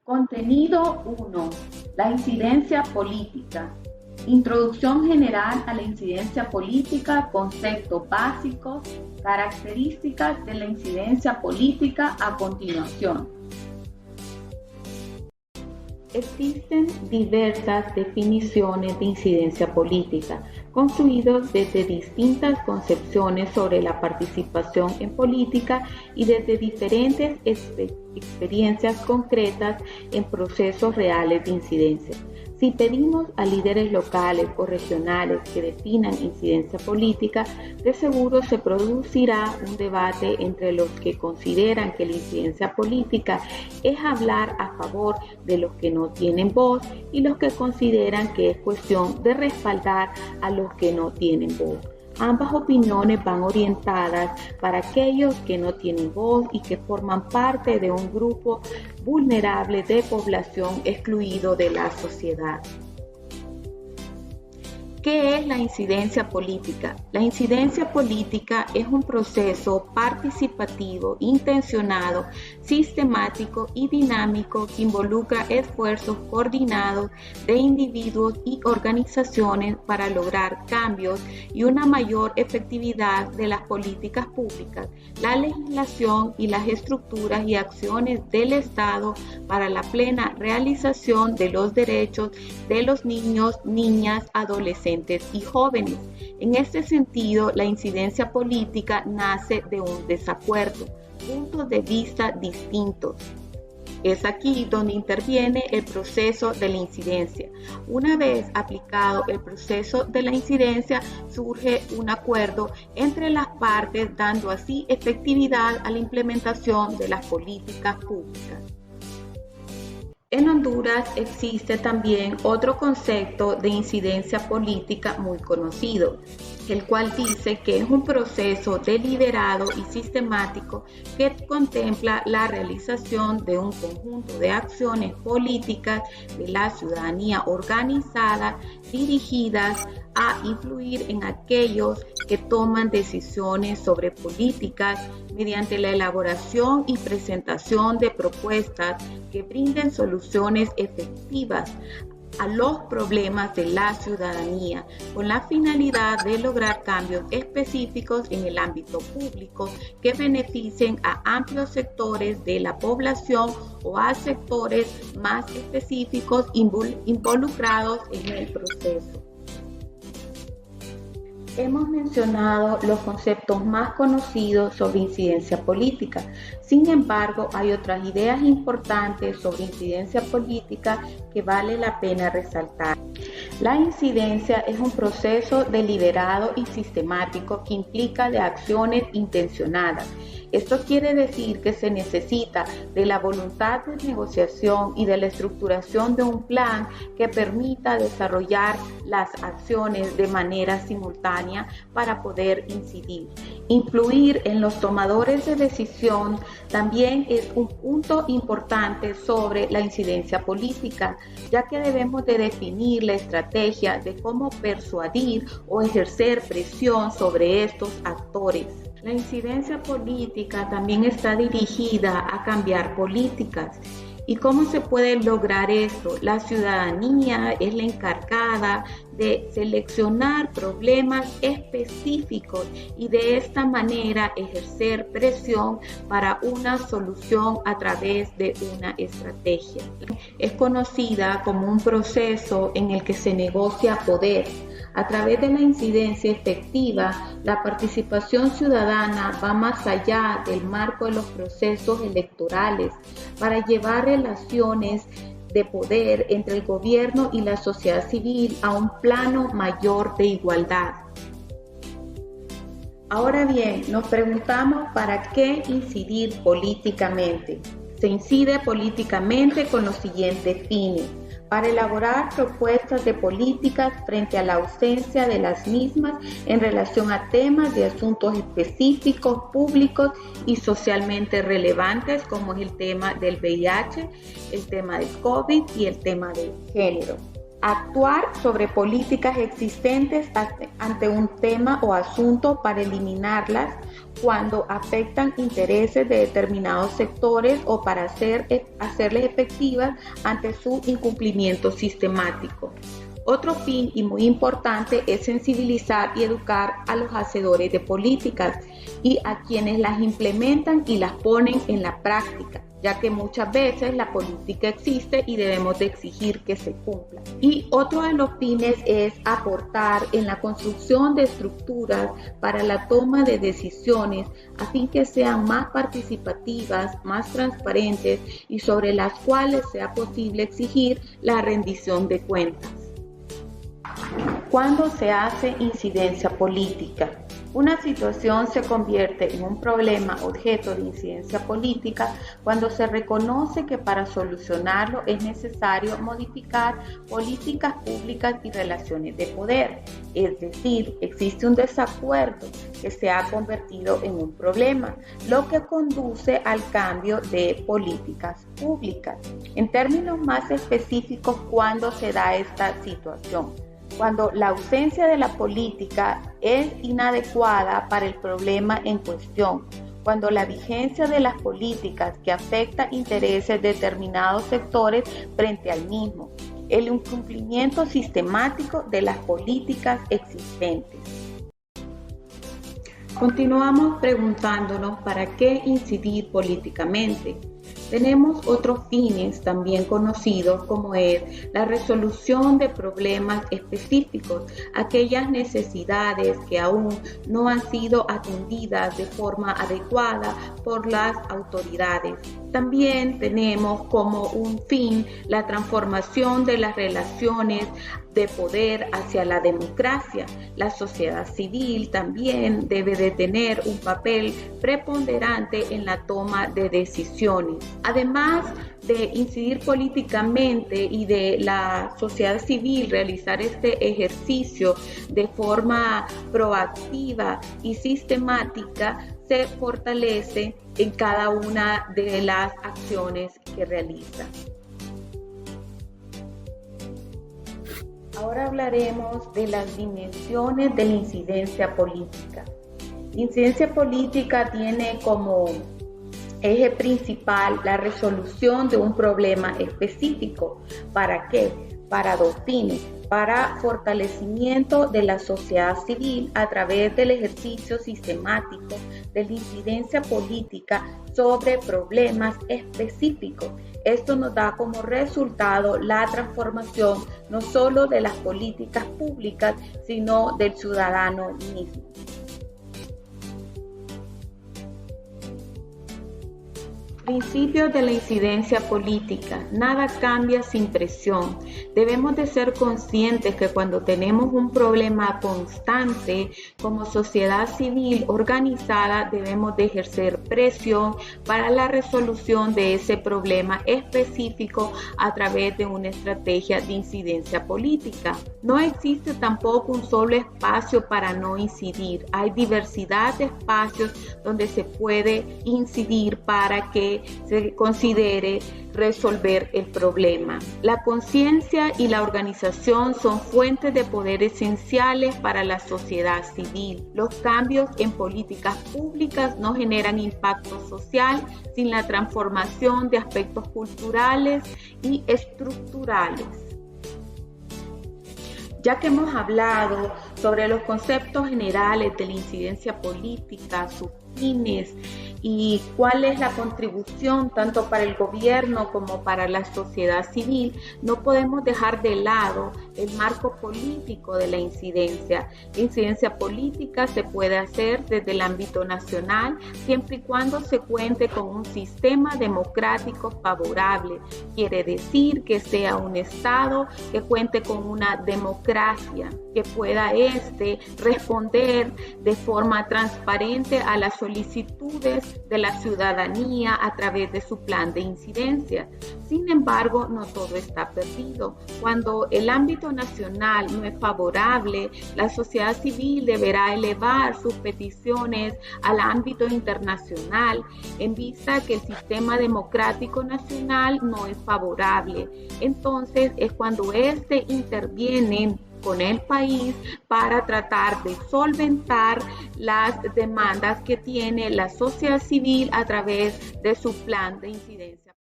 Contenido 1. La incidencia política. Introducción general a la incidencia política, conceptos básicos, características de la incidencia política a continuación. Existen diversas definiciones de incidencia política, construidas desde distintas concepciones sobre la participación en política y desde diferentes experiencias concretas en procesos reales de incidencia. Si pedimos a líderes locales o regionales que definan incidencia política, de seguro se producirá un debate entre los que consideran que la incidencia política es hablar a favor de los que no tienen voz y los que consideran que es cuestión de respaldar a los que no tienen voz. Ambas opiniones van orientadas para aquellos que no tienen voz y que forman parte de un grupo vulnerable de población excluido de la sociedad. ¿Qué es la incidencia política? La incidencia política es un proceso participativo, intencionado, sistemático y dinámico que involucra esfuerzos coordinados de individuos y organizaciones para lograr cambios y una mayor efectividad de las políticas públicas, la legislación y las estructuras y acciones del Estado para la plena realización de los derechos de los niños, niñas, adolescentes y jóvenes. En este sentido, la incidencia política nace de un desacuerdo, puntos de vista distintos. Es aquí donde interviene el proceso de la incidencia. Una vez aplicado el proceso de la incidencia, surge un acuerdo entre las partes, dando así efectividad a la implementación de las políticas públicas. En Honduras existe también otro concepto de incidencia política muy conocido, el cual dice que es un proceso deliberado y sistemático que contempla la realización de un conjunto de acciones políticas de la ciudadanía organizada dirigidas a influir en aquellos que toman decisiones sobre políticas mediante la elaboración y presentación de propuestas que brinden soluciones efectivas a los problemas de la ciudadanía, con la finalidad de lograr cambios específicos en el ámbito público que beneficien a amplios sectores de la población o a sectores más específicos involucrados en el proceso. Hemos mencionado los conceptos más conocidos sobre incidencia política. Sin embargo, hay otras ideas importantes sobre incidencia política que vale la pena resaltar. La incidencia es un proceso deliberado y sistemático que implica de acciones intencionadas. Esto quiere decir que se necesita de la voluntad de negociación y de la estructuración de un plan que permita desarrollar las acciones de manera simultánea para poder incidir. Influir en los tomadores de decisión también es un punto importante sobre la incidencia política, ya que debemos de definir la estrategia de cómo persuadir o ejercer presión sobre estos actores. La incidencia política también está dirigida a cambiar políticas. ¿Y cómo se puede lograr esto? La ciudadanía es la encargada de seleccionar problemas específicos y de esta manera ejercer presión para una solución a través de una estrategia. Es conocida como un proceso en el que se negocia poder. A través de la incidencia efectiva, la participación ciudadana va más allá del marco de los procesos electorales para llevar relaciones de poder entre el gobierno y la sociedad civil a un plano mayor de igualdad. Ahora bien, nos preguntamos ¿para qué incidir políticamente? Se incide políticamente con los siguientes fines: para elaborar propuestas de políticas frente a la ausencia de las mismas en relación a temas de asuntos específicos, públicos y socialmente relevantes, como es el tema del VIH, el tema del COVID y el tema del género. Actuar sobre políticas existentes ante un tema o asunto para eliminarlas cuando afectan intereses de determinados sectores o para hacerles efectivas ante su incumplimiento sistemático. Otro fin y muy importante es sensibilizar y educar a los hacedores de políticas y a quienes las implementan y las ponen en la práctica, ya que muchas veces la política existe y debemos de exigir que se cumpla. Y otro de los fines es aportar en la construcción de estructuras para la toma de decisiones a fin que sean más participativas, más transparentes y sobre las cuales sea posible exigir la rendición de cuentas. ¿Cuándo se hace incidencia política? Una situación se convierte en un problema objeto de incidencia política cuando se reconoce que para solucionarlo es necesario modificar políticas públicas y relaciones de poder. Es decir, existe un desacuerdo que se ha convertido en un problema, lo que conduce al cambio de políticas públicas. En términos más específicos, ¿cuándo se da esta situación? Cuando la ausencia de la política es inadecuada para el problema en cuestión, cuando la vigencia de las políticas que afecta intereses de determinados sectores frente al mismo, el incumplimiento sistemático de las políticas existentes. Continuamos preguntándonos para qué incidir políticamente. Tenemos otros fines también conocidos como es la resolución de problemas específicos, aquellas necesidades que aún no han sido atendidas de forma adecuada por las autoridades. También tenemos como un fin la transformación de las relaciones de poder hacia la democracia. La sociedad civil también debe de tener un papel preponderante en la toma de decisiones. Además de incidir políticamente y de la sociedad civil realizar este ejercicio de forma proactiva y sistemática, se fortalece en cada una de las acciones que realiza. Ahora hablaremos de las dimensiones de la incidencia política. La incidencia política tiene como eje principal la resolución de un problema específico. ¿Para qué? Para dos fines: para fortalecimiento de la sociedad civil a través del ejercicio sistemático de la incidencia política sobre problemas específicos. Esto nos da como resultado la transformación no solo de las políticas públicas, sino del ciudadano mismo. Principios de la incidencia política. Nada cambia sin presión. Debemos de ser conscientes que cuando tenemos un problema constante como sociedad civil organizada, debemos de ejercer presión para la resolución de ese problema específico a través de una estrategia de incidencia política. No existe tampoco un solo espacio para no incidir. Hay diversidad de espacios donde se puede incidir para que se considere resolver el problema. La conciencia y la organización son fuentes de poder esenciales para la sociedad civil. Los cambios en políticas públicas no generan impacto social sin la transformación de aspectos culturales y estructurales. Ya que hemos hablado sobre los conceptos generales de la incidencia política, sus fines y cuál es la contribución tanto para el gobierno como para la sociedad civil, no podemos dejar de lado el marco político de la incidencia. La incidencia política se puede hacer desde el ámbito nacional siempre y cuando se cuente con un sistema democrático favorable. Quiere decir que sea un Estado que cuente con una democracia, que pueda responder de forma transparente a las solicitudes de la ciudadanía a través de su plan de incidencia. Sin embargo, no todo está perdido. Cuando el ámbito nacional no es favorable, la sociedad civil deberá elevar sus peticiones al ámbito internacional en vista que el sistema democrático nacional no es favorable. Entonces es cuando éste interviene con el país para tratar de solventar las demandas que tiene la sociedad civil a través de su plan de incidencia.